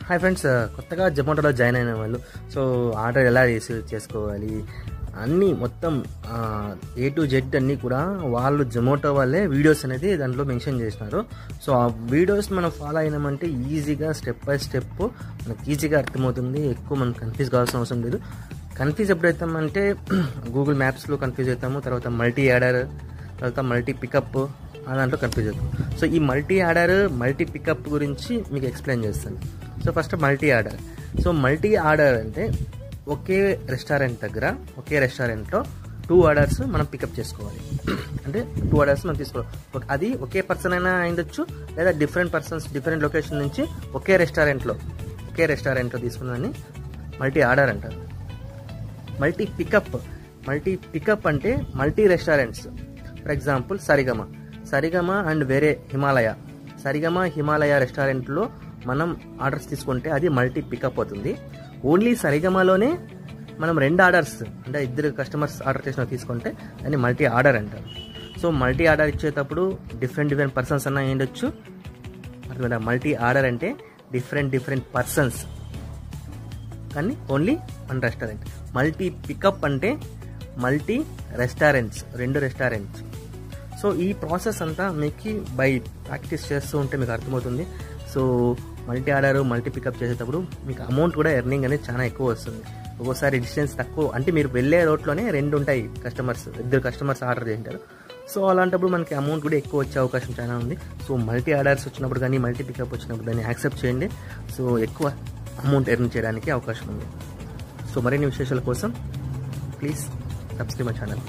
Hi friends, కొత్తగా జొమాటోలో join అయిన వాళ్ళు సో ఆర్డర్ ఎలా రిసీవ్ చేసుకోవాలి అన్నీ మొత్తం A to Z అన్నీ కూడా వాళ్ళు జొమాటో వాళ్ళే వీడియోస్ అనేది దాంట్లో మెన్షన్ చేసినారు. సో ఆ వీడియోస్ మనం ఫాలో అయినామంటే ఈజీగా స్టెప్ బై స్టెప్ మనకి ఈజీగా అర్థమవుతుంది. ఎక్కువ మనం కన్ఫ్యూజ్ కావాల్సిన అవసరం లేదు. కన్ఫ్యూజ్ ఎప్పుడైతామంటే గూగుల్ మ్యాప్స్లో కన్ఫ్యూజ్ అవుతాము, తర్వాత మల్టీ ఆర్డర్, తర్వాత మల్టీ పికప్ దాంట్లో కన్ఫ్యూజ్ అవుతాం. సో ఈ మల్టీ ఆర్డర్ మల్టీ పికప్ గురించి మీకు ఎక్స్ప్లెయిన్ చేస్తాను. So first multi order. So multi order అంటే ఒకే రెస్టారెంట్ దగ్గర ఒకే రెస్టారెంట్లో 2 ఆర్డర్స్ మనం పికప్ చేసుకోవాలి. అంటే 2 ఆర్డర్స్ మనం తీసుకోవాలి. అది ఒకే పర్సన్ అయినా అయిండొచ్చు, లేదా డిఫరెంట్ పర్సన్స్ డిఫరెంట్ లొకేషన్ నుంచి ఒకే రెస్టారెంట్లో తీసుకున్నదాన్ని మల్టీ ఆర్డర్ అంటారు. మల్టీ పికప్ అంటే multi restaurants. For example Sarigama and వేరే హిమాలయ రెస్టారెంట్లో మనం ఆర్డర్స్ తీసుకుంటే అది మల్టీ పికప్ అవుతుంది. ఓన్లీ సరిగమలోనే మనం 2 ఆర్డర్స్ అంటే 2 కస్టమర్స్ ఆర్డర్ చేసిన తీసుకుంటే దాన్ని మల్టీ ఆర్డర్ అంటారు. సో మల్టీ ఆర్డర్ ఇచ్చేటప్పుడు డిఫరెంట్ పర్సన్స్ అన్న అయ్యుండొచ్చు. మల్టీ ఆర్డర్ అంటే డిఫరెంట్ పర్సన్స్ కానీ ఓన్లీ 1 రెస్టారెంట్. మల్టీ పికప్ అంటే మల్టీ రెస్టారెంట్స్, 2 రెస్టారెంట్స్. సో ఈ ప్రాసెస్ అంతా మీకు బై ప్రాక్టీస్ చేస్తూ ఉంటే మీకు అర్థమవుతుంది. So multi order multi pickup చేసేటప్పుడు మీకు అమౌంట్ కూడా ఎర్నింగ్ అనేది చాలా ఎక్కువ వస్తుంది. ఒక్కోసారి డిస్టెన్స్ తక్కువ అంటే మీరు వెళ్ళే రోడ్లోనే 2 ఉంటాయి కస్టమర్స్, 2 కస్టమర్స్ ఆర్డర్ చేసింటారు. సో అలాంటప్పుడు మనకి అమౌంట్ కూడా ఎక్కువ వచ్చే అవకాశం చాలా ఉంది. సో మల్టీ ఆర్డర్స్ వచ్చినప్పుడు కానీ మల్టీ పికప్ వచ్చినప్పుడు దాన్ని యాక్సెప్ట్ చేయండి. సో ఎక్కువ అమౌంట్ ఎర్న్ చేయడానికి అవకాశం ఉంది. సో మరిన్ని విశేషాల కోసం ప్లీజ్ సబ్స్క్రైబ్ మై ఛానల్.